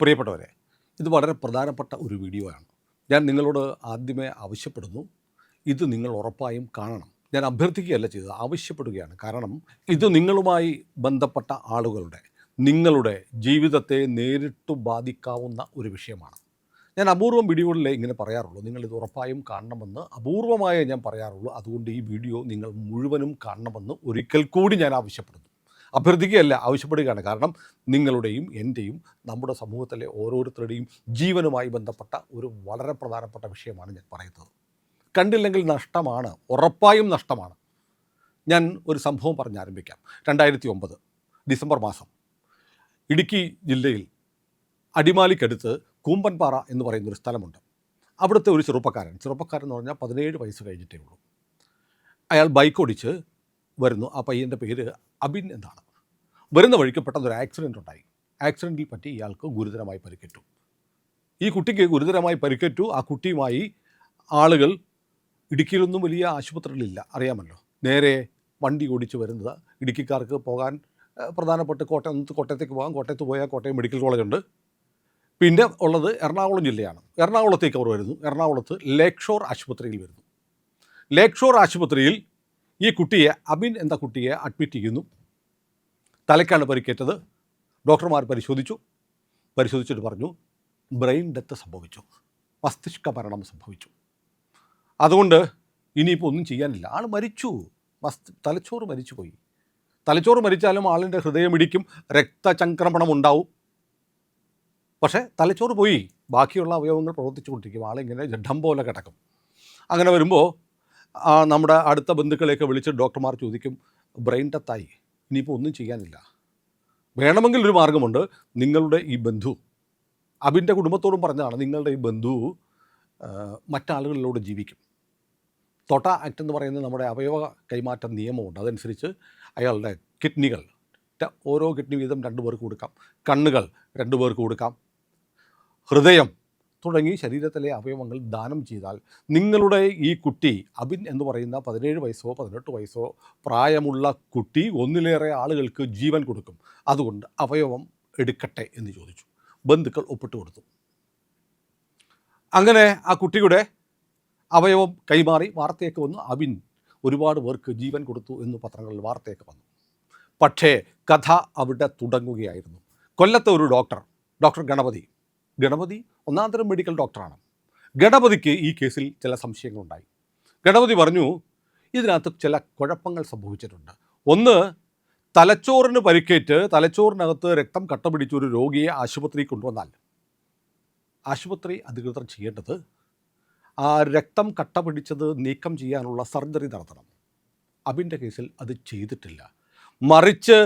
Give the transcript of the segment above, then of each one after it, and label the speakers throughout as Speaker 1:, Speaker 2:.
Speaker 1: പ്രിയപ്പെട്ടവരെ, ഇത് വളരെ പ്രധാനപ്പെട്ട ഒരു വീഡിയോ ആണ്. ഞാൻ നിങ്ങളോട് ആദ്യമേ ആവശ്യപ്പെടുന്നു, ഇത് നിങ്ങൾ ഉറപ്പായും കാണണം. ഞാൻ അഭ്യർത്ഥിക്കുകയല്ല ചെയ്തത്, ആവശ്യപ്പെടുകയാണ്. കാരണം ഇത് നിങ്ങളുമായി ബന്ധപ്പെട്ട ആളുകളുടെ, നിങ്ങളുടെ ജീവിതത്തെ നേരിട്ട് ബാധിക്കാവുന്ന ഒരു വിഷയമാണ്. ഞാൻ അപൂർവം വീഡിയോകളിലേ ഇങ്ങനെ പറയാറുള്ളൂ, നിങ്ങളിത് ഉറപ്പായും കാണണമെന്ന് അപൂർവമായേ ഞാൻ പറയാറുള്ളൂ. അതുകൊണ്ട് ഈ വീഡിയോ നിങ്ങൾ മുഴുവനും കാണണമെന്ന് ഒരിക്കൽ കൂടി ഞാൻ ആവശ്യപ്പെടുന്നു. അഭ്യർത്ഥിക്കുകയല്ല, ആവശ്യപ്പെടുകയാണ്. കാരണം നിങ്ങളുടെയും എൻ്റെയും നമ്മുടെ സമൂഹത്തിലെ ഓരോരുത്തരുടെയും ജീവനുമായി ബന്ധപ്പെട്ട ഒരു വളരെ പ്രധാനപ്പെട്ട വിഷയമാണ് ഞാൻ പറയുന്നത്. കണ്ടില്ലെങ്കിൽ നഷ്ടമാണ്, ഉറപ്പായും നഷ്ടമാണ്. ഞാൻ ഒരു സംഭവം പറഞ്ഞ് ആരംഭിക്കാം. 2009 ഡിസംബർ മാസം ഇടുക്കി ജില്ലയിൽ അടിമാലിക്കടുത്ത് കൂമ്പൻപാറ എന്ന് പറയുന്നൊരു സ്ഥലമുണ്ട്. അവിടുത്തെ ഒരു ചെറുപ്പക്കാരൻ എന്ന് പറഞ്ഞാൽ 17 വയസ്സ് കഴിഞ്ഞിട്ടേ ഉള്ളൂ. അയാൾ ബൈക്ക് ഓടിച്ച് വരുന്നു. ആ പയ്യൻ്റെ പേര് അബിൻ എന്നാണ്. വരുന്ന വഴിക്ക് പെട്ടെന്നൊരു ആക്സിഡൻ്റ് ഉണ്ടായി. ആക്സിഡൻറ്റിൽ പറ്റി ഇയാൾക്ക് ഗുരുതരമായി പരിക്കേറ്റു. ഈ കുട്ടിക്ക് ഗുരുതരമായി പരിക്കേറ്റു. ആ കുട്ടിയുമായി ആളുകൾ, ഇടുക്കിയിലൊന്നും വലിയ ആശുപത്രികളില്ല, അറിയാമല്ലോ. നേരെ വണ്ടി ഓടിച്ച് വരുന്നത് ഇടുക്കിക്കാർക്ക് പോകാൻ പ്രധാനപ്പെട്ട കോട്ടയത്തേക്ക് പോകാം. കോട്ടയത്ത് പോയാൽ കോട്ടയം മെഡിക്കൽ കോളേജുണ്ട്. പിന്നെ ഉള്ളത് എറണാകുളം ജില്ലയാണ്. എറണാകുളത്തേക്ക് അവർ വരുന്നു. എറണാകുളത്ത് ലേക്ക് ഷോർ ആശുപത്രിയിൽ വരുന്നു. ലേക്ക് ഷോർ ആശുപത്രിയിൽ ഈ കുട്ടിയെ, അബിൻ എന്ന കുട്ടിയെ അഡ്മിറ്റ് ചെയ്യുന്നു. തലയ്ക്കാണ് പരിക്കേറ്റത്. ഡോക്ടർമാർ പരിശോധിച്ചിട്ട് പറഞ്ഞു ബ്രെയിൻ ഡെത്ത് സംഭവിച്ചു, മസ്തിഷ്ക മരണം സംഭവിച്ചു. അതുകൊണ്ട് ഇനിയിപ്പോൾ ഒന്നും ചെയ്യാനില്ല. ആൾ മരിച്ചു, തലച്ചോറ് മരിച്ചുപോയി. തലച്ചോറ് മരിച്ചാലും ആളിൻ്റെ ഹൃദയമിടിക്കും, രക്തചംക്രമണം ഉണ്ടാവും. പക്ഷേ തലച്ചോറ് പോയി, ബാക്കിയുള്ള അവയവങ്ങൾ പ്രവർത്തിച്ചു കൊണ്ടിരിക്കും. ആളിങ്ങനെ ജഡം പോലെ കിടക്കും. അങ്ങനെ വരുമ്പോൾ നമ്മുടെ അടുത്ത ബന്ധുക്കളെയൊക്കെ വിളിച്ച് ഡോക്ടർമാർ ചോദിക്കും, ബ്രെയിൻ ഡെത്തായി, ഇനിയിപ്പോൾ ഒന്നും ചെയ്യാനില്ല. വേണമെങ്കിൽ ഒരു മാർഗമുണ്ട്. നിങ്ങളുടെ ഈ ബന്ധു, അബിൻ്റെ കുടുംബത്തോടും പറഞ്ഞതാണ്, നിങ്ങളുടെ ഈ ബന്ധു മറ്റാളുകളിലൂടെ ജീവിക്കും. തൊട്ട ആക്ട് എന്ന് പറയുന്നത് നമ്മുടെ അവയവ കൈമാറ്റ നിയമമുണ്ട്. അതനുസരിച്ച് അയാളുടെ കിഡ്നികൾ, ഓരോ കിഡ്നി വീതം 2 പേർക്ക് കൊടുക്കാം. കണ്ണുകൾ 2 പേർക്ക് കൊടുക്കാം. ഹൃദയം തുടങ്ങി ശരീരത്തിലെ അവയവങ്ങൾ ദാനം ചെയ്താൽ നിങ്ങളുടെ ഈ കുട്ടി, അബിൻ എന്ന് പറയുന്ന 17 വയസ്സോ 18 വയസ്സോ പ്രായമുള്ള കുട്ടി ഒന്നിലേറെ ആളുകൾക്ക് ജീവൻ കൊടുക്കും. അതുകൊണ്ട് അവയവം എടുക്കട്ടെ എന്ന് ചോദിച്ചു. ബന്ധുക്കൾ ഒപ്പിട്ട് കൊടുത്തു. അങ്ങനെ ആ കുട്ടിയുടെ അവയവം കൈമാറി വാർത്തയൊക്കെ വന്നു. അബിൻ ഒരുപാട് പേർക്ക് ജീവൻ കൊടുത്തു എന്ന് പത്രങ്ങളിൽ വാർത്തയൊക്കെ വന്നു. പക്ഷേ കഥ അവിടെ തുടങ്ങുകയായിരുന്നു. കൊല്ലത്തെ ഒരു ഡോക്ടർ ഗണപതി ഒന്നാം തരം മെഡിക്കൽ ഡോക്ടറാണ്. ഗണപതിക്ക് ഈ കേസിൽ ചില സംശയങ്ങളുണ്ടായി. ഗണപതി പറഞ്ഞു, ഇതിനകത്ത് ചില കുഴപ്പങ്ങൾ സംഭവിച്ചിട്ടുണ്ട്. ഒന്ന്, തലച്ചോറിന് പരിക്കേറ്റ് തലച്ചോറിനകത്ത് രക്തം കട്ട പിടിച്ചൊരു രോഗിയെ ആശുപത്രിയിൽ കൊണ്ടുവന്നാൽ ആശുപത്രി അധികൃതർ ചെയ്യേണ്ടത് ആ രക്തം കട്ട പിടിച്ചത് നീക്കം ചെയ്യാനുള്ള സർജറി നടത്തണം. അബിൻ്റെ കേസിൽ അത് ചെയ്തിട്ടില്ല. മറിച്ച്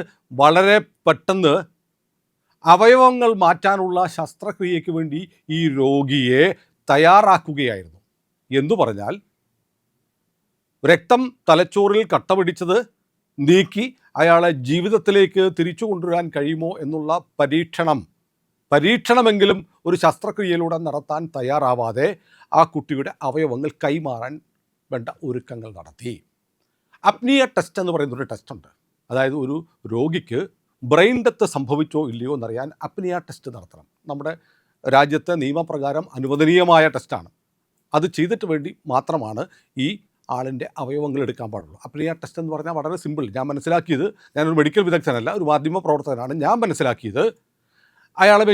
Speaker 1: വളരെ പെട്ടെന്ന് അവയവങ്ങൾ മാറ്റാനുള്ള ശസ്ത്രക്രിയയ്ക്ക് വേണ്ടി ഈ രോഗിയെ തയ്യാറാക്കുകയായിരുന്നു. എന്നു പറഞ്ഞാൽ രക്തം തലച്ചോറിൽ കട്ട പിടിച്ചത് നീക്കി അയാളെ ജീവിതത്തിലേക്ക് തിരിച്ചു കൊണ്ടുവരാൻ കഴിയുമോ എന്നുള്ള പരീക്ഷണമെങ്കിലും ഒരു ശസ്ത്രക്രിയയിലൂടെ നടത്താൻ തയ്യാറാവാതെ ആ കുട്ടിയുടെ അവയവങ്ങൾ കൈമാറാൻ വേണ്ട ഒരുക്കങ്ങൾ നടത്തി. അപ്നിയ ടെസ്റ്റ് എന്ന് പറയുന്നൊരു ടെസ്റ്റുണ്ട്. അതായത് ഒരു രോഗിക്ക് ബ്രെയിൻ ഡെത്ത് സംഭവിച്ചോ ഇല്ലയോ എന്നറിയാൻ അപ്നിയ ടെസ്റ്റ് നടത്തണം. നമ്മുടെ രാജ്യത്തെ നിയമപ്രകാരം അനുവദനീയമായ ടെസ്റ്റാണ്. അത് ചെയ്തിട്ട് വേണ്ടി മാത്രമാണ് ഈ ആളിൻ്റെ അവയവങ്ങൾ എടുക്കാൻ പാടുള്ളൂ. അപ്നിയ ടെസ്റ്റ് എന്ന് പറഞ്ഞാൽ വളരെ സിമ്പിൾ. ഞാൻ മനസ്സിലാക്കിയത്, ഞാനൊരു മെഡിക്കൽ വിദഗ്ധനല്ല, ഒരു മാധ്യമ പ്രവർത്തകനാണ്. ഞാൻ മനസ്സിലാക്കിയത്, അയാളെ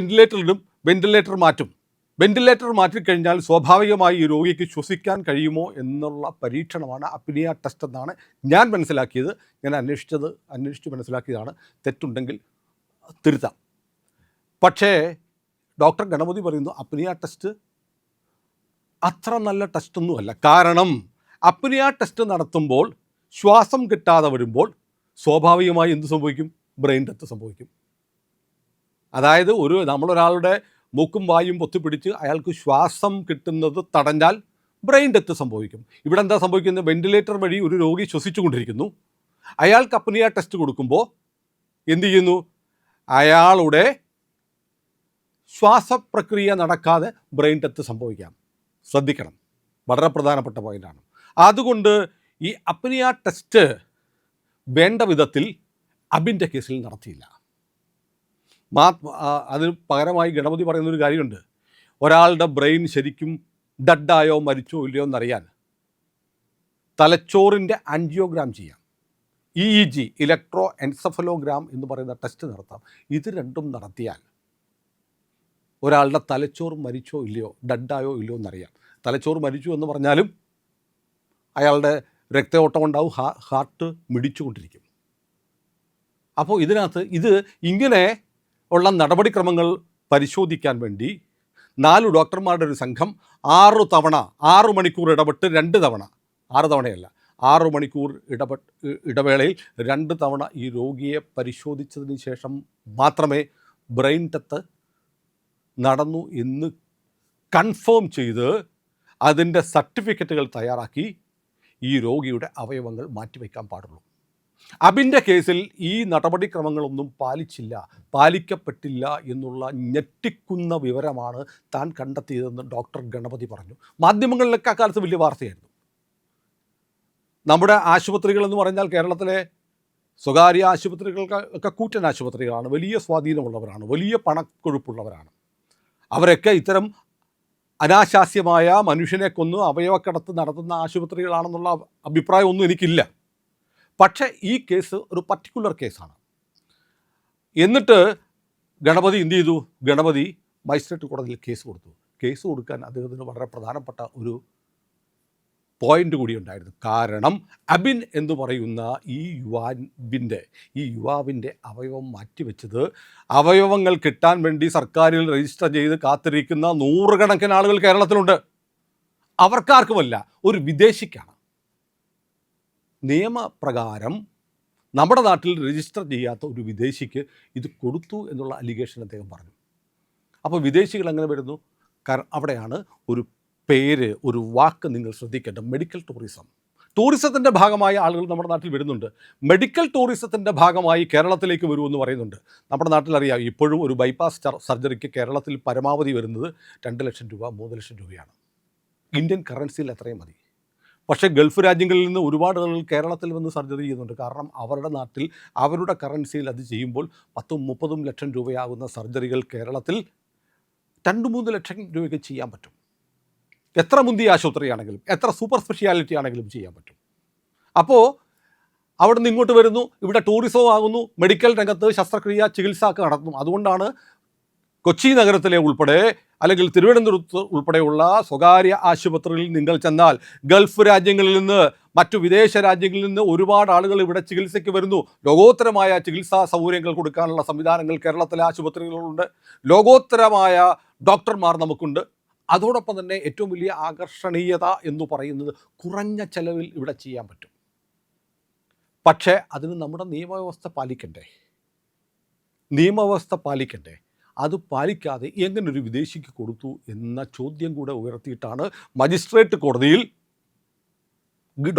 Speaker 1: വെന്റിലേറ്റർ മാറ്റിക്കഴിഞ്ഞാൽ സ്വാഭാവികമായി ഈ രോഗിക്ക് ശ്വസിക്കാൻ കഴിയുമോ എന്നുള്ള പരീക്ഷണമാണ് അപ്നിയ ടെസ്റ്റ് എന്നാണ് ഞാൻ മനസ്സിലാക്കിയത്. ഞാൻ അന്വേഷിച്ച് മനസ്സിലാക്കിയതാണ്. തെറ്റുണ്ടെങ്കിൽ തിരുത്താം. പക്ഷേ ഡോക്ടർ ഗണപതി പറയുന്നു അപ്നിയ ടെസ്റ്റ് അത്ര നല്ല ടെസ്റ്റൊന്നുമല്ല. കാരണം അപ്നിയ ടെസ്റ്റ് നടത്തുമ്പോൾ ശ്വാസം കിട്ടാതെ വരുമ്പോൾ സ്വാഭാവികമായി എന്ത് സംഭവിക്കും? ബ്രെയിൻ ഡെത്ത് സംഭവിക്കും. അതായത് നമ്മളൊരാളുടെ മൂക്കും വായും പൊത്തിപ്പിടിച്ച് അയാൾക്ക് ശ്വാസം കിട്ടുന്നത് തടഞ്ഞാൽ ബ്രെയിൻ ഡെത്ത് സംഭവിക്കും. ഇവിടെ എന്താ സംഭവിക്കുന്നത്? വെന്റിലേറ്റർ വഴി ഒരു രോഗി ശ്വസിച്ചുകൊണ്ടിരിക്കുന്നു. അയാൾക്ക് അപ്നിയ ടെസ്റ്റ് കൊടുക്കുമ്പോൾ എന്ത് ചെയ്യുന്നു? അയാളുടെ ശ്വാസപ്രക്രിയ നടക്കാതെ ബ്രെയിൻ ഡെത്ത് സംഭവിക്കാം. ശ്രദ്ധിക്കണം, വളരെ പ്രധാനപ്പെട്ട പോയിൻ്റാണ്. അതുകൊണ്ട് ഈ അപ്നിയ ടെസ്റ്റ് വേണ്ട വിധത്തിൽ അബിൻ്റെ കേസിൽ നടത്തിയില്ല. അതിന് പകരമായി ഗണപതി പറയുന്നൊരു കാര്യമുണ്ട്. ഒരാളുടെ ബ്രെയിൻ ശരിക്കും ഡഡായോ മരിച്ചോ ഇല്ലയോ എന്നറിയാൻ തലച്ചോറിൻ്റെ ആൻജിയോഗ്രാം ചെയ്യാം, EEG ഇലക്ട്രോ എൻസഫലോഗ്രാം എന്ന് പറയുന്ന ടെസ്റ്റ് നടത്താം. ഇത് രണ്ടും നടത്തിയാൽ ഒരാളുടെ തലച്ചോർ മരിച്ചോ ഇല്ലയോ ഡഡായോ ഇല്ലയോ എന്നറിയാം. തലച്ചോറ് മരിച്ചു എന്ന് പറഞ്ഞാലും അയാളുടെ രക്തയോട്ടം ഉണ്ടാവും, ഹാർട്ട് മിടിച്ചുകൊണ്ടിരിക്കും. അപ്പോൾ ഇതിനകത്ത് ഇങ്ങനെ ഉള്ള നടപടിക്രമങ്ങൾ പരിശോധിക്കാൻ വേണ്ടി 4 ഡോക്ടർമാരുടെ ഒരു സംഘം 6 തവണ 6 മണിക്കൂർ ഇടപെട്ട് 2 തവണ, 6 തവണയല്ല 6 മണിക്കൂർ ഇടവേളയിൽ 2 തവണ ഈ രോഗിയെ പരിശോധിച്ചതിന് ശേഷം മാത്രമേ ബ്രെയിൻ ഡെത്ത് നടന്നു എന്ന് കൺഫേം ചെയ്ത് അതിൻ്റെ സർട്ടിഫിക്കറ്റുകൾ തയ്യാറാക്കി ഈ രോഗിയുടെ അവയവങ്ങൾ മാറ്റിവെക്കാൻ പാടുള്ളൂ. അബിൻ്റെ കേസിൽ ഈ നടപടിക്രമങ്ങളൊന്നും പാലിക്കപ്പെട്ടില്ല എന്നുള്ള ഞെട്ടിക്കുന്ന വിവരമാണ് താൻ കണ്ടെത്തിയതെന്ന് ഡോക്ടർ ഗണപതി പറഞ്ഞു. മാധ്യമങ്ങളിലൊക്കെ അക്കാലത്ത് വലിയ വാർത്തയായിരുന്നു. നമ്മുടെ ആശുപത്രികളെന്ന് പറഞ്ഞാൽ കേരളത്തിലെ സ്വകാര്യ ആശുപത്രികൾക്കൊക്കെ കൂറ്റൻ ആശുപത്രികളാണ്, വലിയ സ്വാധീനമുള്ളവരാണ്, വലിയ പണക്കൊഴുപ്പുള്ളവരാണ്. അവരൊക്കെ ഇത്തരം അനാശാസ്യമായ മനുഷ്യനെ കൊന്ന് അവയവക്കടത്ത് നടത്തുന്ന ആശുപത്രികളാണെന്നുള്ള അഭിപ്രായമൊന്നും എനിക്കില്ല. പക്ഷേ ഈ കേസ് ഒരു പർട്ടിക്കുലർ കേസാണ്. എന്നിട്ട് ഗണപതി എന്ത് ചെയ്തു? ഗണപതി മജിസ്ട്രേറ്റ് കോടതിയിൽ കേസ് കൊടുക്കാൻ അദ്ദേഹത്തിന് വളരെ പ്രധാനപ്പെട്ട ഒരു പോയിൻ്റ് കൂടി ഉണ്ടായിരുന്നു. കാരണം അബിൻ എന്ന് പറയുന്ന ഈ യുവാവിൻ്റെ അവയവം മാറ്റിവെച്ചത് അവയവങ്ങൾ കിട്ടാൻ വേണ്ടി സർക്കാരിൽ രജിസ്റ്റർ ചെയ്ത് കാത്തിരിക്കുന്ന 100 കണക്കിന് ആളുകൾ കേരളത്തിലുണ്ട്. അവർക്കാർക്കുമല്ല, ഒരു വിദേശിക്കാണ്. നിയമപ്രകാരം നമ്മുടെ നാട്ടിൽ രജിസ്റ്റർ ചെയ്യാത്ത ഒരു വിദേശിക്ക് ഇത് കൊടുത്തു എന്നുള്ള അലിഗേഷൻ അദ്ദേഹം പറഞ്ഞു. അപ്പോൾ വിദേശികൾ എങ്ങനെ വരുന്നു? കാരണം അവിടെയാണ് ഒരു വാക്ക് നിങ്ങൾ ശ്രദ്ധിക്കേണ്ടത്. മെഡിക്കൽ ടൂറിസത്തിൻ്റെ ഭാഗമായി ആളുകൾ നമ്മുടെ നാട്ടിൽ വരുന്നുണ്ട്. മെഡിക്കൽ ടൂറിസത്തിൻ്റെ ഭാഗമായി കേരളത്തിലേക്ക് വരുമെന്ന് പറയുന്നുണ്ട്. നമ്മുടെ നാട്ടിലറിയാം, ഇപ്പോഴും ഒരു ബൈപ്പാസ് സർജറിക്ക് കേരളത്തിൽ പരമാവധി വരുന്നത് 2 ലക്ഷം രൂപ 3 ലക്ഷം രൂപയാണ്. ഇന്ത്യൻ കറൻസിയിൽ എത്രയും മതി. പക്ഷേ ഗൾഫ് രാജ്യങ്ങളിൽ നിന്ന് ഒരുപാട് ആളുകൾ കേരളത്തിൽ വന്ന് സർജറി ചെയ്യുന്നുണ്ട്. കാരണം അവരുടെ നാട്ടിൽ അവരുടെ കറൻസിയിൽ അത് ചെയ്യുമ്പോൾ 10-30 ലക്ഷം രൂപയാകുന്ന സർജറികൾ കേരളത്തിൽ 2-3 ലക്ഷം രൂപയ്ക്ക് ചെയ്യാൻ പറ്റും. എത്ര മുന്തിയ ആശുപത്രിയാണെങ്കിലും എത്ര സൂപ്പർ സ്പെഷ്യാലിറ്റി ആണെങ്കിലും ചെയ്യാൻ പറ്റും. അപ്പോൾ അവിടെ നിന്ന് ഇങ്ങോട്ട് വരുന്നു, ഇവിടെ ടൂറിസവും ആകുന്നു, മെഡിക്കൽ രംഗത്ത് ശസ്ത്രക്രിയ ചികിത്സ ഒക്കെ നടത്തുന്നു. അതുകൊണ്ടാണ് കൊച്ചി നഗരത്തിലെ ഉൾപ്പെടെ അല്ലെങ്കിൽ തിരുവനന്തപുരത്ത് ഉൾപ്പെടെയുള്ള സ്വകാര്യ ആശുപത്രികളിൽ നിങ്ങൾ ചെന്നാൽ ഗൾഫ് രാജ്യങ്ങളിൽ നിന്ന് മറ്റു വിദേശ രാജ്യങ്ങളിൽ നിന്ന് ഒരുപാട് ആളുകൾ ഇവിടെ ചികിത്സയ്ക്ക് വരുന്നു. ലോകോത്തരമായ ചികിത്സാ സൗകര്യങ്ങൾ കൊടുക്കാനുള്ള സംവിധാനങ്ങൾ കേരളത്തിലെ ആശുപത്രികളുണ്ട്. ലോകോത്തരമായ ഡോക്ടർമാർ നമുക്കുണ്ട്. അതോടൊപ്പം തന്നെ ഏറ്റവും വലിയ ആകർഷണീയത എന്ന് പറയുന്നത് കുറഞ്ഞ ചെലവിൽ ഇവിടെ ചെയ്യാൻ പറ്റും. പക്ഷേ അതിന് നമ്മുടെ നിയമവ്യവസ്ഥ പാലിക്കണ്ടേ? അത് പാലിക്കാതെ എങ്ങനൊരു വിദേശിക്ക് കൊടുത്തു എന്ന ചോദ്യം കൂടെ ഉയർത്തിയിട്ടാണ് മജിസ്ട്രേറ്റ് കോടതിയിൽ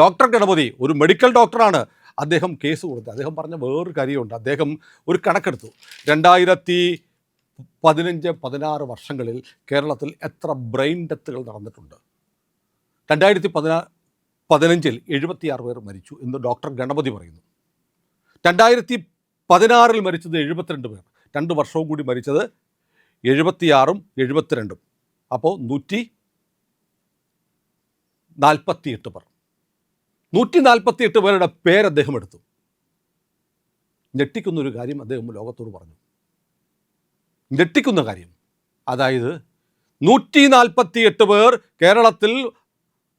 Speaker 1: ഡോക്ടർ ഗണപതി, ഒരു മെഡിക്കൽ ഡോക്ടറാണ്, അദ്ദേഹം കേസ് കൊടുത്തത്. അദ്ദേഹം പറഞ്ഞ വേറൊരു കാര്യമുണ്ട്. അദ്ദേഹം ഒരു കണക്കെടുത്തു. 2015-16 വർഷങ്ങളിൽ കേരളത്തിൽ എത്ര ബ്രെയിൻ ഡെത്തുകൾ നടന്നിട്ടുണ്ട്. 2015 76 പേർ മരിച്ചു എന്ന് ഡോക്ടർ ഗണപതി പറയുന്നു. 2016 മരിച്ചത് 72 പേർ. 2 വർഷവും കൂടി മരിച്ചത് 76ഉം 72ഉം. അപ്പോൾ 148 പേർ. 148 പേരുടെ പേര് അദ്ദേഹം എടുത്തു. ഞെട്ടിക്കുന്നൊരു കാര്യം അദ്ദേഹം ലോകത്തോട് പറഞ്ഞു. ഞെട്ടിക്കുന്ന കാര്യം, അതായത് 148 പേർ കേരളത്തിൽ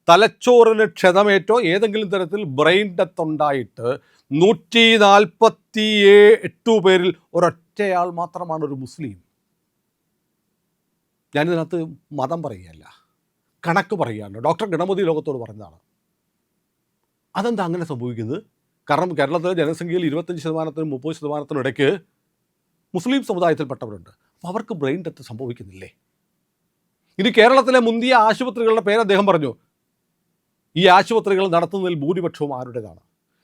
Speaker 1: തലച്ചോറിന് ക്ഷതമേറ്റോ ഏതെങ്കിലും തരത്തിൽ ബ്രെയിൻ ഡെത്ത് ഉണ്ടായിട്ട് 148 പേരിൽ ഒരൊറ്റയാൾ മാത്രമാണ് ഒരു മുസ്ലിം. ഞാനിതിനകത്ത് മതം പറയുകയല്ല, കണക്ക് പറയുകയാണ്. ഡോക്ടർ ഗണപതി ലോകത്തോട് പറഞ്ഞതാണ്. അതെന്താ അങ്ങനെ സംഭവിക്കുന്നത്? കാരണം കേരളത്തിലെ ജനസംഖ്യയിൽ 25%-നും 30%-നും ഇടയ്ക്ക് മുസ്ലിം സമുദായത്തിൽപ്പെട്ടവരുണ്ട്. അപ്പോൾ അവർക്ക് ബ്രെയിൻ ഡെത്ത് സംഭവിക്കുന്നില്ലേ? ഇനി കേരളത്തിലെ മുന്തിയ ആശുപത്രികളുടെ പേര് അദ്ദേഹം പറഞ്ഞു. ഈ ആശുപത്രികൾ നടത്തുന്നതിൽ ഭൂരിപക്ഷവും ആരുടേതാണ്?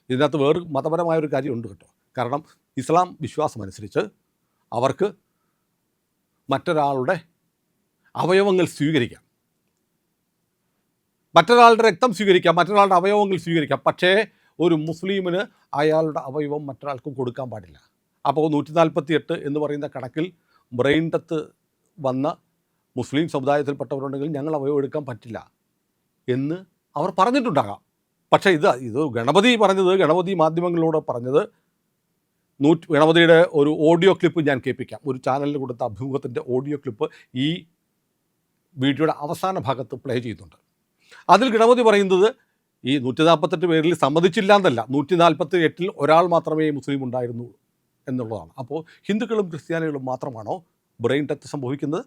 Speaker 1: ഇതിനകത്ത് വേറെ മതപരമായൊരു കാര്യമുണ്ട് കേട്ടോ. കാരണം ഇസ്ലാം വിശ്വാസമനുസരിച്ച് അവർക്ക് മറ്റൊരാളുടെ അവയവങ്ങൾ സ്വീകരിക്കാം, മറ്റൊരാളുടെ രക്തം സ്വീകരിക്കാം, മറ്റൊരാളുടെ അവയവങ്ങൾ സ്വീകരിക്കാം. പക്ഷേ ഒരു മുസ്ലിമിന് അയാളുടെ അവയവം മറ്റൊരാൾക്കും കൊടുക്കാൻ പാടില്ല. അപ്പോൾ 148 എന്ന് പറയുന്ന കണക്കിൽ ബ്രെയിൻ ഡെത്ത് വന്ന മുസ്ലിം സമുദായത്തിൽപ്പെട്ടവരുണ്ടെങ്കിൽ ഞങ്ങൾ അവയവം എടുക്കാൻ പറ്റില്ല എന്ന് അവർ പറഞ്ഞിട്ടുണ്ടാകാം. പക്ഷേ ഇത് ഗണപതി മാധ്യമങ്ങളോട് പറഞ്ഞത് ഗണപതിയുടെ ഒരു ഓഡിയോ ക്ലിപ്പ് ഞാൻ കേൾപ്പിക്കാം. ഒരു ചാനലിന് കൊടുത്ത അഭിമുഖത്തിൻ്റെ ഓഡിയോ ക്ലിപ്പ് ഈ വീഡിയോയുടെ അവസാന ഭാഗത്ത് പ്ലേ ചെയ്യുന്നുണ്ട്. അതിൽ ഗണപതി പറയുന്നത് ഈ 148 പേരിൽ സമ്മതിച്ചില്ല എന്നല്ല, 148 ഒരാൾ മാത്രമേ മുസ്ലിം ഉണ്ടായിരുന്നു എന്നുള്ളതാണ്. അപ്പോൾ ഹിന്ദുക്കളും ക്രിസ്ത്യാനികളും മാത്രമാണോ ബ്രെയിൻ ഡെത്ത് സംഭവിക്കുന്നത്?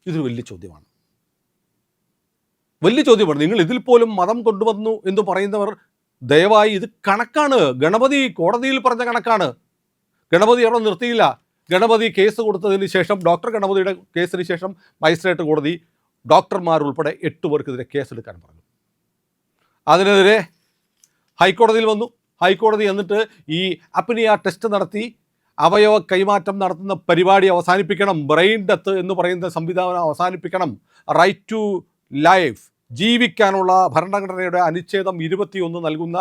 Speaker 1: ഇതൊരു വലിയ ചോദ്യമാണ്. നിങ്ങൾ ഇതിൽ പോലും മതം കൊണ്ടുവന്നു എന്ന് പറയുന്നവർ ദയവായി ഇത് കണക്കാണ്, ഗണപതി കോടതിയിൽ പറഞ്ഞ കണക്കാണ്. ഗണപതി അവിടെ നിർത്തിയില്ല. ഗണപതി കേസ് കൊടുത്തതിന് ശേഷം, ഡോക്ടർ ഗണപതിയുടെ കേസിന് ശേഷം മജിസ്ട്രേറ്റ് കോടതി ഡോക്ടർമാരുൾപ്പെടെ 8 പേർക്കെതിരെ കേസെടുക്കാൻ പറഞ്ഞു. അതിനെതിരെ ഹൈക്കോടതിയിൽ വന്നു. ഹൈക്കോടതി എന്നിട്ട് ഈ അപ്നിയ ടെസ്റ്റ് നടത്തി അവയവ കൈമാറ്റം നടത്തുന്ന പരിപാടി അവസാനിപ്പിക്കണം, ബ്രെയിൻ ഡെത്ത് എന്ന് പറയുന്ന സംവിധാനം അവസാനിപ്പിക്കണം, റൈറ്റ് ടു ലൈഫ്, ജീവിക്കാനുള്ള ഭരണഘടനയുടെ അനുച്ഛേദം 21 നൽകുന്ന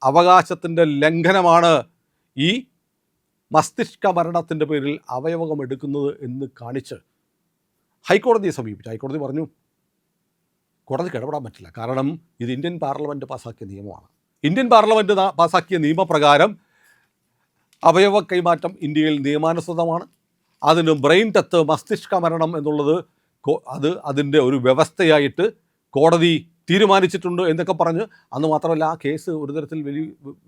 Speaker 1: അവകാശത്തിൻ്റെ ലംഘനമാണ് ഈ മസ്തിഷ്ക മരണത്തിൻ്റെ പേരിൽ അവയവം എടുക്കുന്നത് എന്ന് കാണിച്ച് ഹൈക്കോടതിയെ സമീപിച്ചു. ഹൈക്കോടതി പറഞ്ഞു കോടതിക്ക് ഇടപെടാൻ പറ്റില്ല, കാരണം ഇത് ഇന്ത്യൻ പാർലമെൻറ്റ് പാസ്സാക്കിയ നിയമമാണ്. ഇന്ത്യൻ പാർലമെൻറ്റ് പാസ്സാക്കിയ നിയമപ്രകാരം അവയവ കൈമാറ്റം ഇന്ത്യയിൽ നിയമാനുസൃതമാണ്. അതിന് ബ്രെയിൻ ഡെത്ത്, മസ്തിഷ്ക മരണം എന്നുള്ളത് അതിൻ്റെ ഒരു വ്യവസ്ഥയായിട്ട് കോടതി തീരുമാനിച്ചിട്ടുണ്ട് എന്നൊക്കെ പറഞ്ഞ്, അന്ന് മാത്രമല്ല ആ കേസ് ഒരു തരത്തിൽ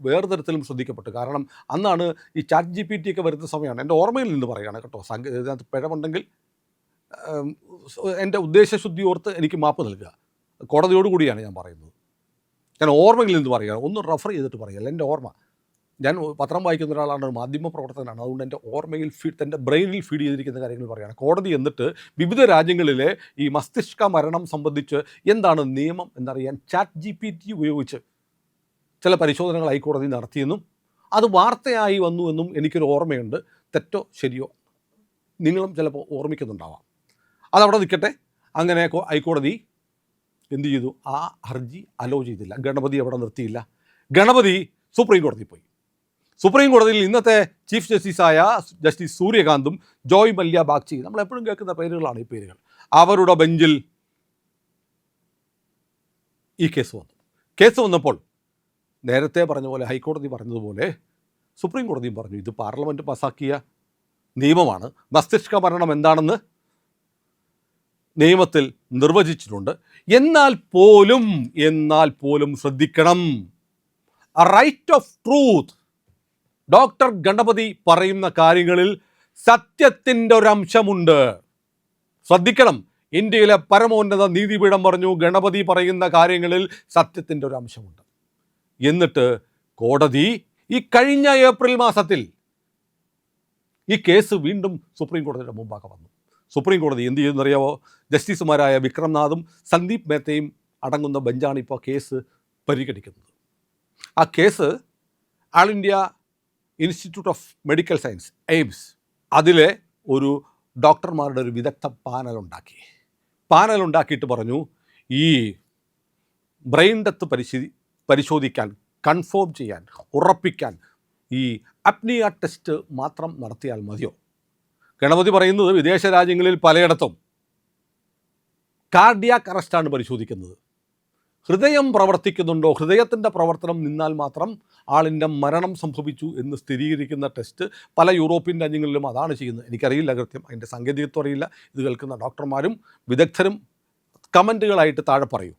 Speaker 1: വേറെ തരത്തിലും ശ്രദ്ധിക്കപ്പെട്ടു. കാരണം അന്നാണ് ഈ ചാറ്റ് GPT ഒക്കെ വരുന്ന സമയമാണ്. എൻ്റെ ഓർമ്മയിൽ നിന്ന് പറയുകയാണ് കേട്ടോ, ഇതിനകത്ത് പിഴവുണ്ടെങ്കിൽ എൻ്റെ ഉദ്ദേശശുദ്ധി ഓർത്ത് എനിക്ക് മാപ്പ് നൽകുക. കോടതിയോടുകൂടിയാണ് ഞാൻ പറയുന്നത്. ഞാൻ ഓർമ്മയിൽ നിന്ന് പറയുകയാണ്, ഒന്ന് റെഫർ ചെയ്തിട്ട് പറയുകയല്ല, എൻ്റെ ഓർമ്മ. ഞാൻ പത്രം വായിക്കുന്ന ഒരാളാണ്, മാധ്യമ പ്രവർത്തകനാണ്. അതുകൊണ്ട് എൻ്റെ ഓർമ്മയിൽ എൻ്റെ ബ്രെയിനിൽ ഫീഡ് ചെയ്തിരിക്കുന്ന കാര്യങ്ങൾ പറയുകയാണ്. കോടതി എന്നിട്ട് വിവിധ രാജ്യങ്ങളിലെ ഈ മസ്തിഷ്ക മരണം സംബന്ധിച്ച് എന്താണ് നിയമം എന്നറിയാൻ ചാറ്റ് GPT ഉപയോഗിച്ച് ചില പരിശോധനകൾ ഹൈക്കോടതി നടത്തിയെന്നും അത് വാർത്തയായി വന്നു എന്നും എനിക്കൊരു ഓർമ്മയുണ്ട്. തെറ്റോ ശരിയോ നിങ്ങളും ചിലപ്പോൾ ഓർമ്മിക്കുന്നുണ്ടാവാം. അതവിടെ നിൽക്കട്ടെ. അങ്ങനെ ഹൈക്കോടതി എന്ത് ചെയ്തു? ആ ഹർജി അലോ ചെയ്തില്ല. ഗണപതി അവിടെ നിർത്തിയില്ല. ഗണപതി സുപ്രീം കോടതി പോയി. സുപ്രീം കോടതിയിൽ ഇന്നത്തെ ചീഫ് ജസ്റ്റിസായ ജസ്റ്റിസ് സൂര്യകാന്തും ജോയ് മല്യ ബാഗ്ചി, നമ്മളെപ്പോഴും കേൾക്കുന്ന പേരുകളാണ് ഈ പേരുകൾ, അവരുടെ ബെഞ്ചിൽ ഈ കേസ് വന്നപ്പോൾ നേരത്തെ പറഞ്ഞ പോലെ, ഹൈക്കോടതി പറഞ്ഞതുപോലെ സുപ്രീം കോടതിയും പറഞ്ഞു ഇത് പാർലമെൻറ്റ് പാസ്സാക്കിയ നിയമമാണ്. മസ്തിഷ്ക മരണം എന്താണെന്ന് നിയമത്തിൽ നിർവചിച്ചിട്ടുണ്ട്. എന്നാൽ പോലും ശ്രദ്ധിക്കണം, right of truth, doctor Ganapathi പറയുന്ന കാര്യങ്ങളിൽ സത്യത്തിൻ്റെ ഒരംശമുണ്ട്. ശ്രദ്ധിക്കണം, ഇന്ത്യയിലെ പരമോന്നത നീതിപീഠം പറഞ്ഞു ഗണപതി പറയുന്ന കാര്യങ്ങളിൽ സത്യത്തിൻ്റെ ഒരു അംശമുണ്ട്. എന്നിട്ട് കോടതി ഈ കഴിഞ്ഞ ഏപ്രിൽ മാസത്തിൽ ഈ കേസ് വീണ്ടും സുപ്രീം കോടതിയുടെ മുമ്പാകെ വന്നു. സുപ്രീം കോടതി എന്ത് ചെയ്യുന്നറിയാവോ? ജസ്റ്റിസുമാരായ വിക്രംനാഥും സന്ദീപ് മേത്തയും അടങ്ങുന്ന ബെഞ്ചാണ് ഇപ്പോൾ കേസ് പരിഗണിക്കുന്നത്. ആ case all India institute of medical science AIIMS അതിലെ ഒരു ഡോക്ടർമാരുടെ ഒരു വിദഗ്ധ പാനലുണ്ടാക്കിയിട്ട് പറഞ്ഞു ഈ ബ്രെയിൻ ഡെത്ത് പരിശോധിക്കാൻ, കൺഫേം ചെയ്യാൻ, ഉറപ്പിക്കാൻ ഈ അപ്നിയ ടെസ്റ്റ് മാത്രം നടത്തിയാൽ മതിയോ? ഗണപതി പറയുന്നത് വിദേശ രാജ്യങ്ങളിൽ പലയിടത്തും കാർഡിയാക് അറസ്റ്റാണ് പരിശോധിക്കുന്നത്. ഹൃദയം പ്രവർത്തിക്കുന്നുണ്ടോ, ഹൃദയത്തിൻ്റെ പ്രവർത്തനം നിന്നാൽ മാത്രം ആളിൻ്റെ മരണം സംഭവിച്ചു എന്ന് സ്ഥിരീകരിക്കുന്ന ടെസ്റ്റ് പല യൂറോപ്യൻ രാജ്യങ്ങളിലും അതാണ് ചെയ്യുന്നത്. എനിക്കറിയില്ല കൃത്യം, അതിൻ്റെ സാങ്കേതികത്വം അറിയില്ല. ഇത് കേൾക്കുന്ന ഡോക്ടർമാരും വിദഗ്ധരും കമൻറ്റുകളായിട്ട് താഴെ പറയൂ.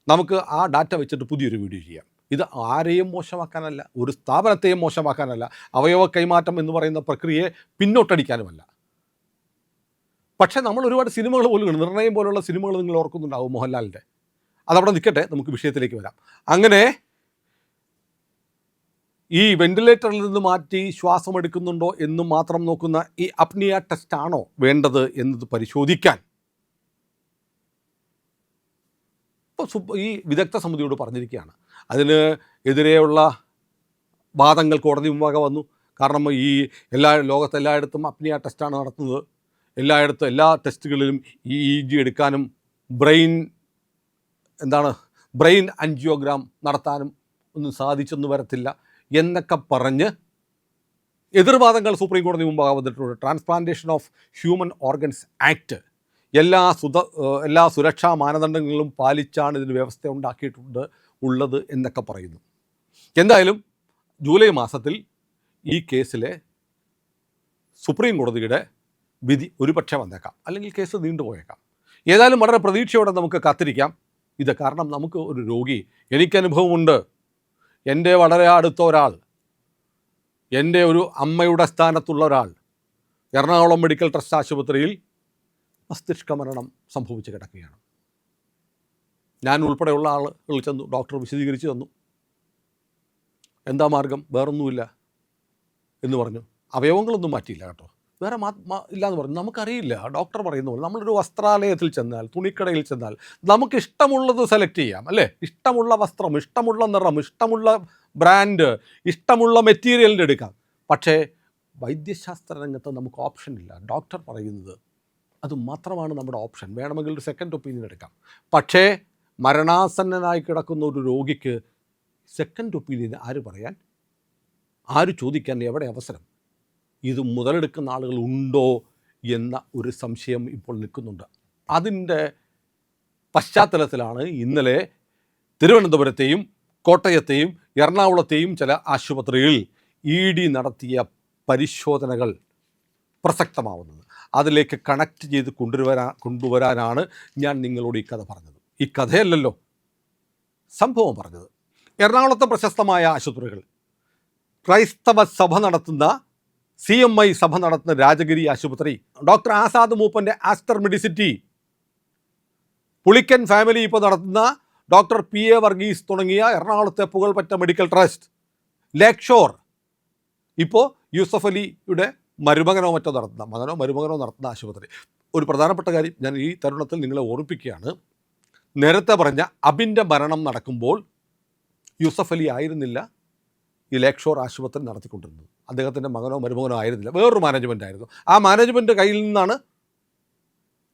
Speaker 1: നമുക്ക് ആ ഡാറ്റ വെച്ചിട്ട് പുതിയൊരു വീഡിയോ ചെയ്യാം. ഇത് ആരെയും മോശമാക്കാനല്ല, ഒരു സ്ഥാപനത്തെയും മോശമാക്കാനല്ല, അവയവ കൈമാറ്റം എന്ന് പറയുന്ന പ്രക്രിയയെ പിന്നോട്ടടിക്കാനുമല്ല. പക്ഷേ നമ്മൾ ഒരുപാട് സിനിമകൾ പോലും ഉണ്ട്. നിർണയം പോലുള്ള സിനിമകൾ നിങ്ങൾ ഓർക്കുന്നുണ്ടാവും, മോഹൻലാലിൻ്റെ. അതവിടെ നിൽക്കട്ടെ, നമുക്ക് വിഷയത്തിലേക്ക് വരാം. അങ്ങനെ ഈ വെന്റിലേറ്ററിൽ നിന്ന് മാറ്റി ശ്വാസമെടുക്കുന്നുണ്ടോ എന്ന് മാത്രം നോക്കുന്ന ഈ അപ്നിയ ടെസ്റ്റാണോ വേണ്ടത് എന്നത് പരിശോധിക്കാൻ ഇപ്പോൾ ഈ വിദഗ്ധ സമിതിയോട് പറഞ്ഞിരിക്കുകയാണ്. അതിന് എതിരെയുള്ള വാദങ്ങൾ കോടതി മുമ്പാകെ വന്നു. കാരണം ഈ ലോകത്തെല്ലായിടത്തും അപ്നിയ ടെസ്റ്റാണ് നടത്തുന്നത്. എല്ലാ ടെസ്റ്റുകളിലും EEG എടുക്കാനും ബ്രെയിൻ ആൻജിയോഗ്രാം നടത്താനും ഒന്നും സാധിച്ചെന്ന് വരത്തില്ല എന്നൊക്കെ പറഞ്ഞ് എതിർവാദങ്ങൾ സുപ്രീം കോടതി മുമ്പാകെ വന്നിട്ടുണ്ട്. Transplantation of human organs act എല്ലാ സുരക്ഷാ മാനദണ്ഡങ്ങളും പാലിച്ചാണ് ഇതിന് വ്യവസ്ഥ ഉള്ളത് എന്നൊക്കെ പറയുന്നു. എന്തായാലും ജൂലൈ മാസത്തിൽ ഈ കേസിലെ സുപ്രീം കോടതിയുടെ വിധി ഒരുപക്ഷെ വന്നേക്കാം, അല്ലെങ്കിൽ കേസ് നീണ്ടുപോയേക്കാം. ഏതായാലും വളരെ പ്രതീക്ഷയോടെ നമുക്ക് കാത്തിരിക്കാം. ഇത് കാരണം നമുക്ക് ഒരു രോഗി, എനിക്കനുഭവമുണ്ട്, എൻ്റെ വളരെ അടുത്ത ഒരാൾ, എൻ്റെ ഒരു അമ്മയുടെ സ്ഥാനത്തുള്ള ഒരാൾ എറണാകുളം മെഡിക്കൽ ട്രസ്റ്റ് ആശുപത്രിയിൽ മസ്തിഷ്ക മരണം സംഭവിച്ച് കിടക്കുകയാണ്. ഞാൻ ഉൾപ്പെടെയുള്ള ആളുകൾ ചെന്നു, ഡോക്ടർ വിശദീകരിച്ച് തന്നു. എന്താ മാർഗം? വേറൊന്നുമില്ല എന്ന് പറഞ്ഞു. അവയവങ്ങളൊന്നും മാറ്റിയില്ല കേട്ടോ, വേറെ ഇല്ലയെന്ന് പറഞ്ഞു. നമുക്കറിയില്ല, ഡോക്ടർ പറയുന്ന പോലെ നമ്മളൊരു വസ്ത്രാലയത്തിൽ ചെന്നാൽ, തുണിക്കടയിൽ ചെന്നാൽ നമുക്ക് ഇഷ്ടമുള്ളത് സെലക്ട് ചെയ്യാം അല്ലേ? ഇഷ്ടമുള്ള വസ്ത്രം, ഇഷ്ടമുള്ള നിറം, ഇഷ്ടമുള്ള ബ്രാൻഡ്, ഇഷ്ടമുള്ള മെറ്റീരിയലിൻ്റെ എടുക്കാം. പക്ഷേ വൈദ്യശാസ്ത്ര രംഗത്ത് നമുക്ക് ഓപ്ഷൻ ഇല്ല. ഡോക്ടർ പറയുന്നത് അത് മാത്രമാണ് നമ്മുടെ ഓപ്ഷൻ. വേണമെങ്കിൽ ഒരു സെക്കൻഡ് ഒപ്പീനിയൻ എടുക്കാം. പക്ഷേ മരണാസന്നനായി കിടക്കുന്ന ഒരു രോഗിക്ക് സെക്കൻഡ് ഒപ്പീനിയൻ ആര് പറയാൻ, ആര് ചോദിക്കാൻ, എവിടെ അവസരം? ഇത് മുതലെടുക്കുന്ന ആളുകൾ ഉണ്ടോ എന്ന ഒരു സംശയം ഇപ്പോൾ നിൽക്കുന്നുണ്ട്. അതിൻ്റെ പശ്ചാത്തലത്തിലാണ് ഇന്നലെ തിരുവനന്തപുരത്തെയും കോട്ടയത്തെയും എറണാകുളത്തെയും ചില ആശുപത്രികളിൽ ED നടത്തിയ പരിശോധനകൾ പ്രസക്തമാവുന്നത്. അതിലേക്ക് കണക്ട് ചെയ്ത് കൊണ്ടുവരാനാണ് ഞാൻ നിങ്ങളോട് ഈ കഥ പറഞ്ഞത്. ഈ കഥയല്ലല്ലോ സംഭവം പറഞ്ഞത്. എറണാകുളത്തെ പ്രശസ്തമായ ആശുപത്രികൾ, ക്രൈസ്തവ സഭ നടത്തുന്ന CMI സഭ നടത്തുന്ന രാജഗിരി ആശുപത്രി, ഡോക്ടർ ആസാദ് മൂപ്പൻ്റെ ആസ്റ്റർ മെഡിസിറ്റി, പുളിക്കൻ ഫാമിലി ഇപ്പോൾ നടത്തുന്ന ഡോക്ടർ PA വർഗീസ് തുടങ്ങിയ എറണാകുളത്തെ പുകൾപെറ്റ മെഡിക്കൽ ട്രസ്റ്റ്, ലേക്ക് ഷോർ, ഇപ്പോൾ യൂസഫ് അലിയുടെ മരുമകനോ നടത്തുന്ന ആശുപത്രി. ഒരു പ്രധാനപ്പെട്ട കാര്യം ഞാൻ ഈ തരുണത്തിൽ നിങ്ങളെ ഓർമ്മിപ്പിക്കുകയാണ്. നേരത്തെ പറഞ്ഞ അബിൻ്റെ മരണം നടക്കുമ്പോൾ യൂസഫ് അലി ആയിരുന്നില്ല ഈ ലേക്ക് ഷോർ ആശുപത്രി നടത്തിക്കൊണ്ടിരുന്നത്. അദ്ദേഹത്തിൻ്റെ മരുമകനോ ആയിരുന്നില്ല, വേറൊരു മാനേജ്മെൻ്റ് ആയിരുന്നു. ആ മാനേജ്മെൻറ്റ് കയ്യിൽ നിന്നാണ്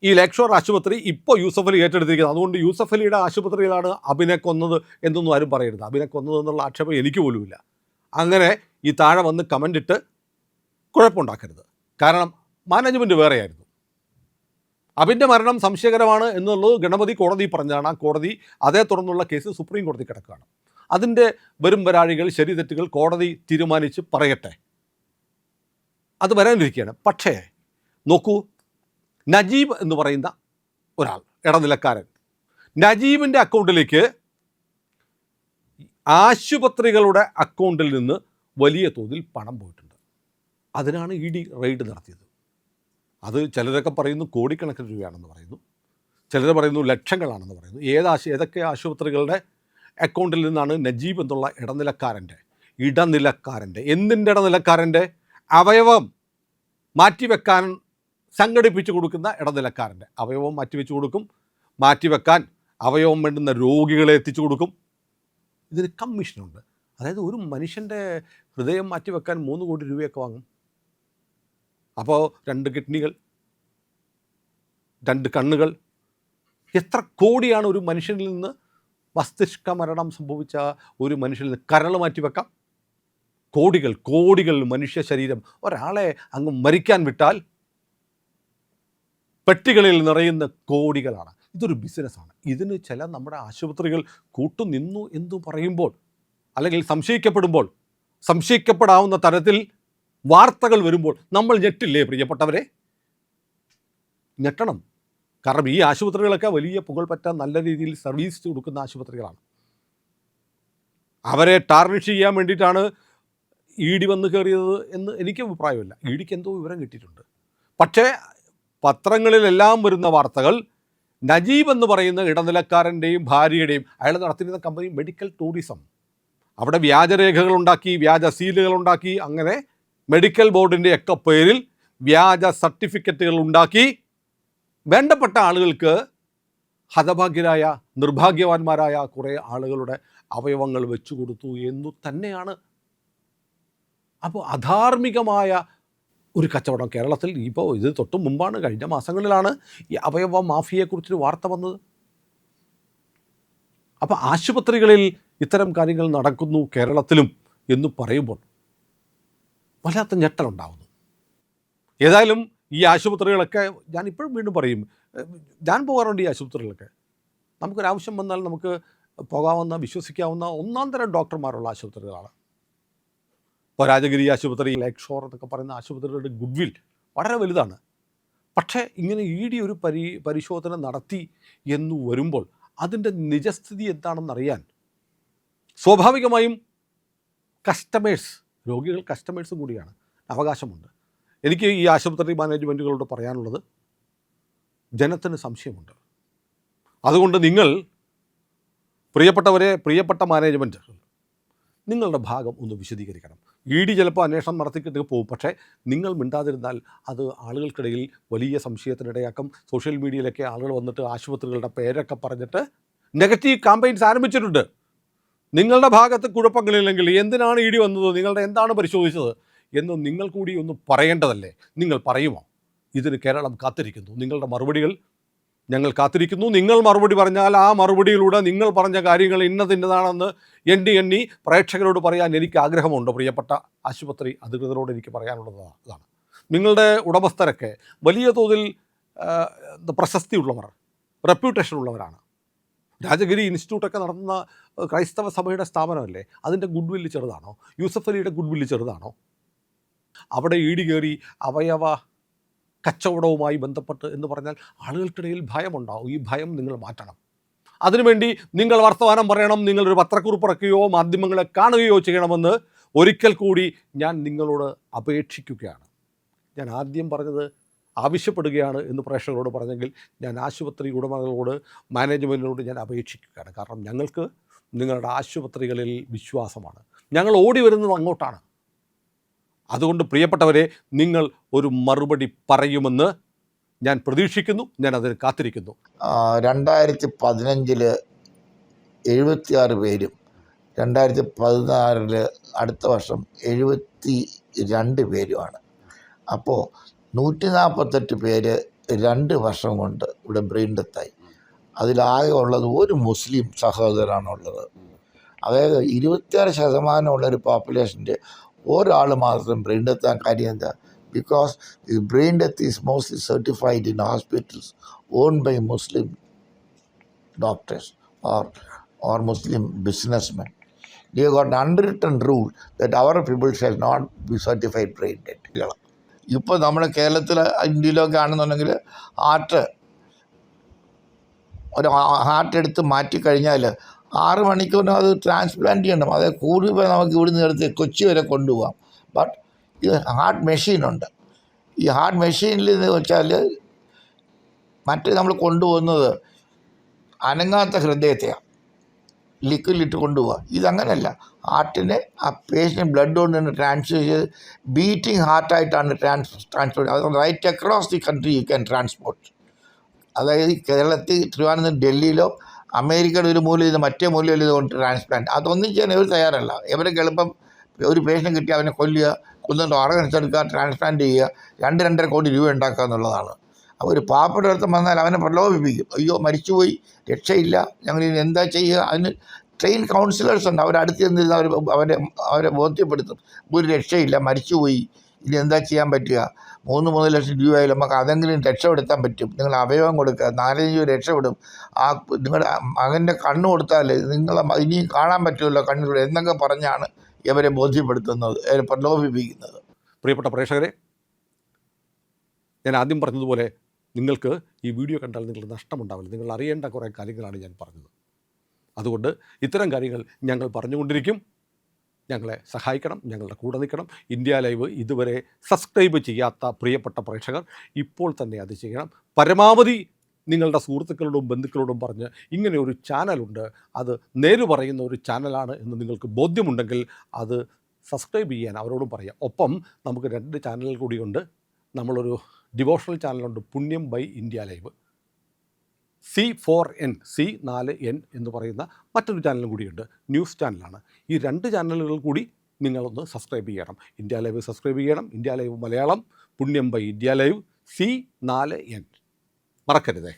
Speaker 1: ഈ ലേക്ക് ഷോർ ആശുപത്രി ഇപ്പോൾ യൂസഫ് അലി ഏറ്റെടുത്തിരിക്കുന്നത്. അതുകൊണ്ട് യൂസഫ് അലിയുടെ ആശുപത്രിയിലാണ് അബിനെ കൊന്നത് എന്നൊന്നും ആരും പറയരുത്. അബിനെ കൊന്നതെന്നുള്ള ആക്ഷേപം എനിക്ക് പോലുമില്ല. അങ്ങനെ ഈ താഴെ വന്ന് കമൻ്റ് ഇട്ട് കുഴപ്പമുണ്ടാക്കരുത്. കാരണം മാനേജ്മെൻറ്റ് വേറെയായിരുന്നു. അബിൻ്റെ മരണം സംശയകരമാണ് എന്നുള്ളത് ഗണപതി കോടതി പറഞ്ഞതാണ്. ആ കോടതി അതേ തുടർന്നുള്ള കേസ് സുപ്രീം കോടതി കിടക്കുകയാണ്. അതിൻ്റെ വരും വരാഴികൾ, ശരി തെറ്റുകൾ കോടതി തീരുമാനിച്ച് പറയട്ടെ, അത് വരാനിരിക്കുകയാണ്. പക്ഷേ നോക്കൂ, നജീബ് എന്ന് പറയുന്ന ഒരാൾ, ഇടനിലക്കാരൻ, നജീബിൻ്റെ അക്കൗണ്ടിലേക്ക് ആശുപത്രികളുടെ അക്കൗണ്ടിൽ നിന്ന് വലിയ തോതിൽ പണം പോയിട്ടുണ്ട്. അതിനാണ് ED റെയ്ഡ് നടത്തിയത്. അത് ചിലരൊക്കെ പറയുന്നു കോടിക്കണക്കിന് രൂപയാണെന്ന് പറയുന്നു, ചിലർ പറയുന്നു ലക്ഷങ്ങളാണെന്ന് പറയുന്നു. ഏതൊക്കെ ആശുപത്രികളുടെ അക്കൗണ്ടിൽ നിന്നാണ് നജീബ് എന്നുള്ള ഇടനിലക്കാരൻ്റെ എന്തിൻ്റെ ഇടനിലക്കാരൻ്റെ? അവയവം മാറ്റിവെക്കാൻ സംഘടിപ്പിച്ചു കൊടുക്കുന്ന ഇടനിലക്കാരൻ്റെ. അവയവം മാറ്റിവെച്ച് കൊടുക്കും, മാറ്റിവെക്കാൻ അവയവം വേണ്ടുന്ന രോഗികളെ എത്തിച്ചു കൊടുക്കും. ഇതിന് കമ്മീഷനുണ്ട്. അതായത് ഒരു മനുഷ്യൻ്റെ ഹൃദയം മാറ്റിവെക്കാൻ 3 കോടി രൂപയൊക്കെ വാങ്ങും. അപ്പോൾ 2 കിഡ്നികൾ, 2 കണ്ണുകൾ, എത്ര കോടിയാണ് ഒരു മനുഷ്യനിൽ നിന്ന്, മസ്തിഷ്ക മരണം സംഭവിച്ച ഒരു മനുഷ്യനിൽ നിന്ന് കരൾ മാറ്റിവെക്കാം? കോടികൾ മനുഷ്യ ശരീരം ഒരാളെ അങ്ങ് മരിക്കാൻ വിട്ടാൽ പെട്ടികളിൽ നിറയുന്ന കോടികളാണ്. ഇതൊരു ബിസിനസ്സാണ്. ഇതിന് ചില നമ്മുടെ ആശുപത്രികൾ കൂട്ടുനിന്നു എന്ന് പറയുമ്പോൾ, അല്ലെങ്കിൽ സംശയിക്കപ്പെടാവുന്ന തരത്തിൽ വാർത്തകൾ വരുമ്പോൾ നമ്മൾ ഞെട്ടില്ലേ പ്രിയപ്പെട്ടവരെ? ഞെട്ടണം. കാരണം ഈ ആശുപത്രികളൊക്കെ വലിയ പുകൾപെറ്റ നല്ല രീതിയിൽ സർവീസ് കൊടുക്കുന്ന ആശുപത്രികളാണ്. അവരെ ടാർണിഷ് ചെയ്യാൻ വേണ്ടിയിട്ടാണ് ED വന്ന് കയറിയത് എന്ന് എനിക്ക് അഭിപ്രായമില്ല. EDക്ക് എന്തോ വിവരം കിട്ടിയിട്ടുണ്ട്. പക്ഷേ പത്രങ്ങളിലെല്ലാം വരുന്ന വാർത്തകൾ നജീബ് എന്ന് പറയുന്ന ഇടനിലക്കാരൻ്റെയും ഭാര്യയുടെയും, അയാൾ നടത്തിയിരുന്ന കമ്പനി മെഡിക്കൽ ടൂറിസം, അവിടെ വ്യാജരേഖകളുണ്ടാക്കി, വ്യാജ സീലുകളുണ്ടാക്കി, അങ്ങനെ മെഡിക്കൽ ബോർഡിൻ്റെ ഒക്കെ പേരിൽ വ്യാജ സർട്ടിഫിക്കറ്റുകൾ ഉണ്ടാക്കി വേണ്ടപ്പെട്ട ആളുകൾക്ക്, ഹതഭാഗ്യരായ നിർഭാഗ്യവാന്മാരായ കുറേ ആളുകളുടെ അവയവങ്ങൾ വെച്ചു കൊടുത്തു എന്നു തന്നെയാണ്. അപ്പോൾ അധാർമികമായ ഒരു കച്ചവടം കേരളത്തിൽ ഇപ്പോൾ, ഇത് തൊട്ട് മുമ്പാണ്, കഴിഞ്ഞ മാസങ്ങളിലാണ് ഈ അവയവ മാഫിയയെക്കുറിച്ചൊരു വാർത്ത വന്നത്. അപ്പോൾ ആശുപത്രികളിൽ ഇത്തരം കാര്യങ്ങൾ നടക്കുന്നു. കേരളത്തിലും എന്ന് പറയുമ്പോൾ വല്ലാത്ത ഞെട്ടലുണ്ടാകുന്നു. ഏതായാലും ഈ ആശുപത്രികളൊക്കെ ഞാൻ ഇപ്പോഴും വീണ്ടും പറയും, ഞാൻ പോകാറുണ്ട് ഈ ആശുപത്രികളൊക്കെ. നമുക്കൊരാവശ്യം വന്നാൽ നമുക്ക് പോകാവുന്ന, വിശ്വസിക്കാവുന്ന ഒന്നാം തരം ഡോക്ടർമാരുള്ള ആശുപത്രികളാണ്. ഇപ്പോൾ രാജഗിരി ആശുപത്രി, ലേക്ക് ഷോർ എന്നൊക്കെ പറയുന്ന ആശുപത്രികളുടെ ഗുഡ്വിൽ വളരെ വലുതാണ്. പക്ഷേ ഇങ്ങനെ ED ഒരു പരിശോധന നടത്തി എന്ന് വരുമ്പോൾ അതിൻ്റെ നിജസ്ഥിതി എന്താണെന്നറിയാൻ സ്വാഭാവികമായും രോഗികൾ കസ്റ്റമേഴ്സും കൂടിയാണ്, അവകാശമുണ്ട്. എനിക്ക് ഈ ആശുപത്രി മാനേജ്മെൻറ്റുകളോട് പറയാനുള്ളത്, ജനത്തിന് സംശയമുണ്ട്. അതുകൊണ്ട് നിങ്ങൾ പ്രിയപ്പെട്ട മാനേജ്മെൻറ്റ്, നിങ്ങളുടെ ഭാഗം ഒന്ന് വിശദീകരിക്കണം. ED ചിലപ്പോൾ അന്വേഷണം നടത്തിക്കിട്ട് പോകും, പക്ഷേ നിങ്ങൾ മിണ്ടാതിരുന്നാൽ അത് ആളുകൾക്കിടയിൽ വലിയ സംശയത്തിനിടയാക്കും. സോഷ്യൽ മീഡിയയിലൊക്കെ ആളുകൾ വന്നിട്ട് ആശുപത്രികളുടെ പേരൊക്കെ പറഞ്ഞിട്ട് നെഗറ്റീവ് ക്യാമ്പയിൻസ് ആരംഭിച്ചിട്ടുണ്ട്. നിങ്ങളുടെ ഭാഗത്ത് കുഴപ്പങ്ങളില്ലെങ്കിൽ എന്തിനാണ് ED വന്നത്, നിങ്ങളുടെ എന്താണ് പരിശോധിച്ചത് എന്ന് നിങ്ങൾ കൂടി ഒന്ന് പറയേണ്ടതല്ലേ? നിങ്ങൾ പറയുമോ? ഇതിന് കേരളം കാത്തിരിക്കുന്നു. നിങ്ങളുടെ മറുപടികൾ ഞങ്ങൾ കാത്തിരിക്കുന്നു. നിങ്ങൾ മറുപടി പറഞ്ഞാൽ ആ മറുപടിയിലൂടെ നിങ്ങൾ പറഞ്ഞ കാര്യങ്ങൾ ഇന്നതാണെന്ന് എണ്ണി പ്രേക്ഷകരോട് പറയാൻ എനിക്ക് ആഗ്രഹമുണ്ട്. പ്രിയപ്പെട്ട ആശുപത്രി അധികൃതരോട് എനിക്ക് പറയാനുള്ളത് അതാണ്. നിങ്ങളുടെ ഉടമസ്ഥരൊക്കെ വലിയ തോതിൽ പ്രശസ്തിയുള്ളവർ, റെപ്യൂട്ടേഷൻ ഉള്ളവരാണ്. രാജഗിരി ഇൻസ്റ്റിറ്റ്യൂട്ടൊക്കെ നടത്തുന്ന ക്രൈസ്തവ സഭയുടെ സ്ഥാപനമല്ലേ? അതിൻ്റെ ഗുഡ് ചെറുതാണോ? യൂസഫ് അലിയുടെ ഗുഡ് ചെറുതാണോ? അവിടെ ED കയറി അവയവ കച്ചവടവുമായി ബന്ധപ്പെട്ട് എന്ന് പറഞ്ഞാൽ ആളുകൾക്കിടയിൽ ഭയമുണ്ടാവും. ഈ ഭയം നിങ്ങൾ മാറ്റണം. അതിനുവേണ്ടി നിങ്ങൾ വർത്തമാനം പറയണം. നിങ്ങളൊരു പത്രക്കുറിപ്പ് ഇറക്കുകയോ മാധ്യമങ്ങളെ കാണുകയോ ചെയ്യണമെന്ന് ഒരിക്കൽ കൂടി ഞാൻ നിങ്ങളോട് അപേക്ഷിക്കുകയാണ്. ഞാൻ ആദ്യം പറഞ്ഞത് ആവശ്യപ്പെടുകയാണ് എന്ന് പ്രേക്ഷകരോട് പറഞ്ഞെങ്കിൽ ഞാൻ ആശുപത്രി ഉടമകളോട്, മാനേജ്മെൻറ്റിനോട് ഞാൻ അപേക്ഷിക്കുകയാണ്. കാരണം ഞങ്ങൾക്ക് നിങ്ങളുടെ ആശുപത്രികളിൽ വിശ്വാസമാണ്. ഞങ്ങൾ ഓടി വരുന്നത് അങ്ങോട്ടാണ്. അതുകൊണ്ട് പ്രിയപ്പെട്ടവരെ, നിങ്ങൾ ഒരു മറുപടി പറയുമെന്ന് ഞാൻ പ്രതീക്ഷിക്കുന്നു. ഞാൻ അതിന് കാത്തിരിക്കുന്നു.
Speaker 2: 2015 76 പേരും 2016 അടുത്ത വർഷം 72 പേരുമാണ്. അപ്പോൾ 148 പേര് 2 വർഷം കൊണ്ട് ഇവിടെ ബ്രെയിൻ ഡെത്തായി. അതിലാകെ ഉള്ളത് ഒരു മുസ്ലിം സഹോദരനാണുള്ളത്. അതായത് 26% ഉള്ളൊരു പോപ്പുലേഷൻ്റെ ഒരാൾ മാത്രം ബ്രെയിൻ ഡെത്ത് ആകാൻ കാര്യം എന്താ? Because this brain death is mostly certified in hospitals owned by Muslim doctors or Muslim businessmen. They have got an unwritten rule that our people shall not be certified brain dead. ഇപ്പോൾ നമ്മുടെ കേരളത്തിൽ, ഇന്ത്യയിലൊക്കെ ആണെന്നുണ്ടെങ്കിൽ heart എടുത്ത് മാറ്റിക്കഴിഞ്ഞാൽ 6 മണിക്കൂറിന് അത് transplant ചെയ്യണം. അത് കൂടുതൽ നമുക്ക് ഇവിടുന്ന് എടുത്ത് കൊച്ചി വരെ കൊണ്ടുപോകാം. ബട്ട് ഇത് ഹാർട്ട് മെഷീനുണ്ട്. ഈ ഹാർട്ട് മെഷീനിൽ എന്ന് വെച്ചാൽ മറ്റേ നമ്മൾ കൊണ്ടുപോകുന്നത് അനങ്ങാത്ത ഹൃദയത്തെയാണ്, ലിക്വിഡിലിട്ട് കൊണ്ടുപോകുക. ഇതങ്ങനെയല്ല. ഹാർട്ടിനെ ആ പേഷ്യൻ്റ് ബ്ലഡ് കൊണ്ട് തന്നെ ട്രാൻസ്ഫർ ചെയ്ത് ബീറ്റിംഗ് ഹാർട്ടായിട്ടാണ് ട്രാൻസ്പോർട്ട്. അത് right across the country you can transport. അതായത് കേരളത്തിൽ, ട്രിവാൻഡ്രം, ഡൽഹിയിലോ അമേരിക്കയുടെ ഒരു മൂലയിൽ നിന്ന് മറ്റേ മൂലയിൽ ഇത് കൊണ്ട് ട്രാൻസ്പ്ലാന്റ്, അതൊന്നും ചെയ്യാൻ ഇവർ തയ്യാറല്ല. ഇവരൊക്കെ എളുപ്പം ഒരു പേഷ്യൻ്റ് കിട്ടി അവനെ കൊന്നിട്ട് ഓർഗൻസ് എടുക്കുക, ട്രാൻസ്പ്ലാന്റ് ചെയ്യുക, 2-2.5 കോടി രൂപ ഉണ്ടാക്കുക എന്നുള്ളതാണ്. അപ്പോൾ ഒരു പാവപ്പെട്ട ഒരുത്തം വന്നാൽ അവനെ പ്രലോഭിപ്പിക്കും. അയ്യോ മരിച്ചുപോയി, രക്ഷയില്ല, ഞങ്ങൾ ഇനി എന്താ ചെയ്യുക? അതിന് ട്രെയിൻ കൗൺസിലേഴ്സ് ഉണ്ട്. അവരടുത്ത് ചെന്നിരുന്ന് അവരെ ബോധ്യപ്പെടുത്തും, ഒരു രക്ഷയില്ല, മരിച്ചുപോയി, ഇനി എന്താ ചെയ്യാൻ പറ്റുക? 3 ലക്ഷം രൂപയായാലും നമുക്ക് അതെങ്കിലും രക്ഷപ്പെടുത്താൻ പറ്റും. നിങ്ങൾ അവയവം കൊടുക്കുക, 4-5 രൂപ രക്ഷപ്പെടും. നിങ്ങളുടെ മകൻ്റെ കണ്ണ് കൊടുത്താൽ നിങ്ങളെ ഇനിയും കാണാൻ പറ്റുമല്ലോ കണ്ണിലൂടെ എന്നൊക്കെ പറഞ്ഞാണ് ഇവരെ ബോധ്യപ്പെടുത്തുന്നത്, ഇവരെ പ്രലോഭിപ്പിക്കുന്നത്.
Speaker 1: പ്രിയപ്പെട്ട പ്രേക്ഷകരെ, ഞാൻ ആദ്യം പറഞ്ഞതുപോലെ നിങ്ങൾക്ക് ഈ വീഡിയോ കണ്ടാൽ നിങ്ങൾക്ക് നഷ്ടമുണ്ടാവില്ല. നിങ്ങൾ അറിയേണ്ട കുറേ കാര്യങ്ങളാണ് ഞാൻ പറഞ്ഞത്. അതുകൊണ്ട് ഇത്തരം കാര്യങ്ങൾ ഞങ്ങൾ പറഞ്ഞുകൊണ്ടിരിക്കും. ഞങ്ങളെ സഹായിക്കണം, ഞങ്ങളുടെ കൂടെ നിൽക്കണം. ഇന്ത്യ ലൈവ് ഇതുവരെ സബ്സ്ക്രൈബ് ചെയ്യാത്ത പ്രിയപ്പെട്ട പ്രേക്ഷകർ ഇപ്പോൾ തന്നെ അത് ചെയ്യണം. പരമാവധി നിങ്ങളുടെ സുഹൃത്തുക്കളോടും ബന്ധുക്കളോടും പറഞ്ഞ് ഇങ്ങനെ ഒരു ചാനലുണ്ട്, അത് നേര് പറയുന്ന ഒരു ചാനലാണ് എന്ന് നിങ്ങൾക്ക് ബോധ്യമുണ്ടെങ്കിൽ അത് സബ്സ്ക്രൈബ് ചെയ്യാൻ അവരോടും പറയാം. ഒപ്പം നമുക്ക് 2 ചാനലുകൾ കൂടിയുണ്ട്. നമ്മളൊരു ഡിവോഷണൽ ചാനലുണ്ട്, പുണ്യം ബൈ ഇന്ത്യ ലൈവ്. C4N എന്ന് പറയുന്ന മറ്റൊരു ചാനലും കൂടിയുണ്ട്, ന്യൂസ് ചാനലാണ്. ഈ 2 ചാനലുകൾ കൂടി നിങ്ങളൊന്ന് സബ്സ്ക്രൈബ് ചെയ്യണം. ഇന്ത്യ ലൈവ് സബ്സ്ക്രൈബ് ചെയ്യണം. ഇന്ത്യ ലൈവ് മലയാളം, പുണ്യം ബൈ ഇന്ത്യ ലൈവ്, C4N മറക്കരുതേ.